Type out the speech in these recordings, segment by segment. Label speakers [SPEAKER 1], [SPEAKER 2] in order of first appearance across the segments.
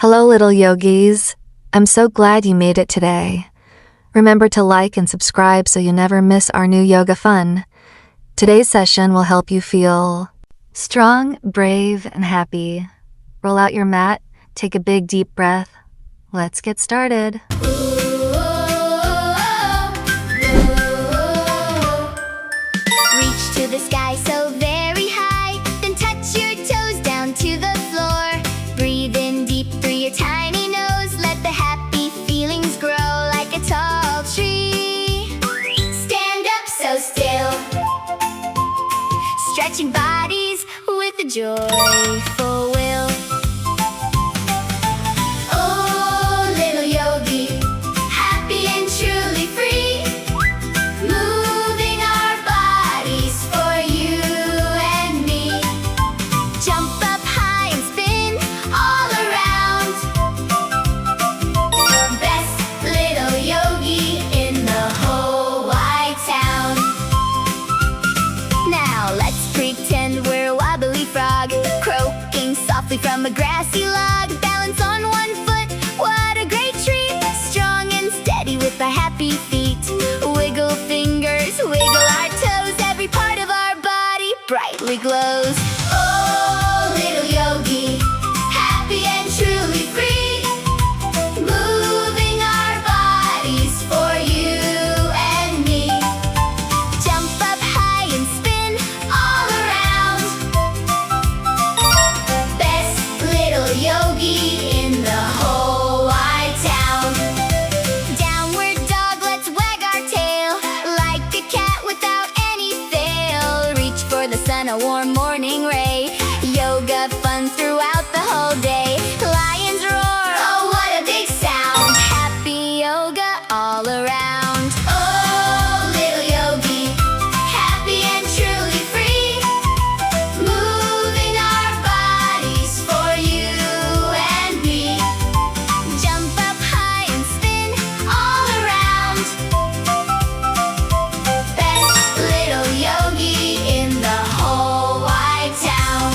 [SPEAKER 1] Hello, little yogis. I'm so glad you made it today. Remember to like and subscribe so you never miss our new yoga fun. Today's session will help you feel strong, brave, and happy. Roll out your mat, take a big deep breath. Let's get started.
[SPEAKER 2] Reach to the sky so very high, then touch your toes down to the floor. Breathe in deep through your tiny nose, let the happy feelings grow like a tall tree. Stand up so still, stretching bodies with a joyful will. Oh, little yogi, happy and truly free, moving our bodies for you and me. Jump up high and spin all around. Best little yogi in the whole wide town. Now let's pretend we're a wobbly frog, croaking softly from a grassy log. Balance on one foot, what a great treat. Strong and steady with our happy feet. Wiggle fingers, wiggle our toes. Every part of our body brightly glows. Oh, little yogi, happy and truly free, moving our bodies for you and me. Jump up high and spin all around. Best little yogi in the whole wide town. Downward dog, let's wag our tail like a cat without any fail. Reach for the sun, a warm morning ray. Yoga fun throughout the whole day. Lions roar, oh what a big sound. Happy yoga all around. Oh, little yogi, happy and truly free, moving our bodies for you and me. Jump up high and spin all around. Best little yogi in the whole wide town.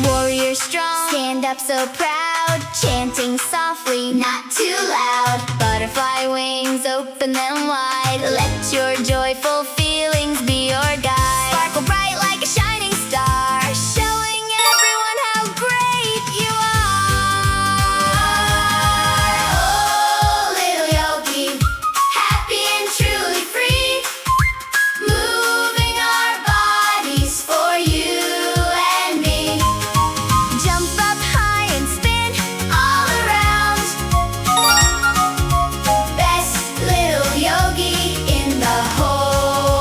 [SPEAKER 2] Warrior strong, stand up so proud, chanting softly, not too loud. Butterfly wings, open them wide. Let your joyful feelings be your guide. Sparkle bright like a shining star, showing everyone how great you are. Oh, little yogi, happy and truly free, moving our bodies for you and me. Jump up high and spin all around. Best little yogi in the whole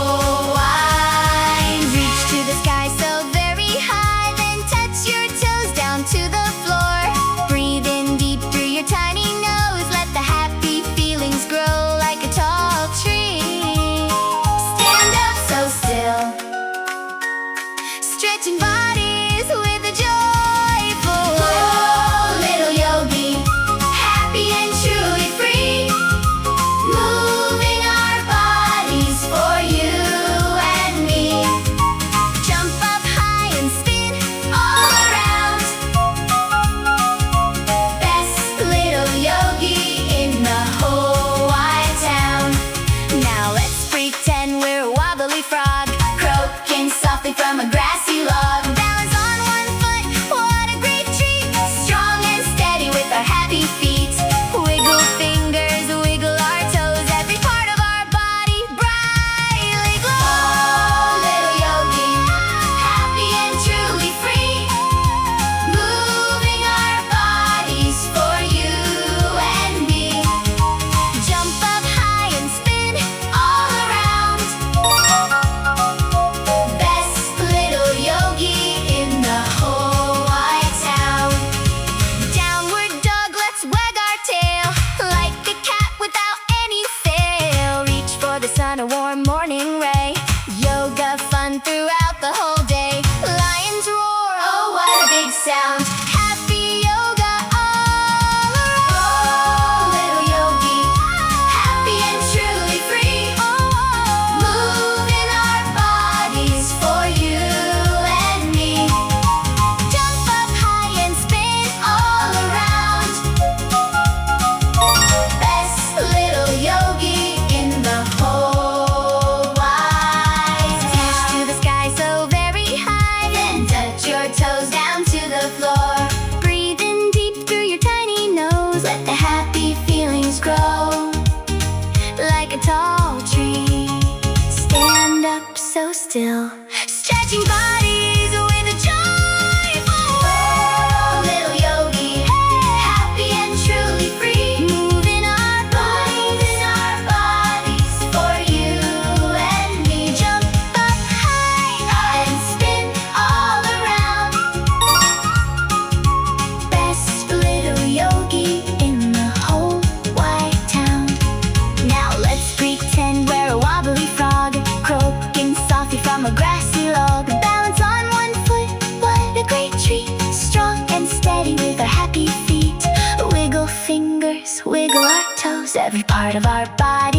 [SPEAKER 2] every part of our body.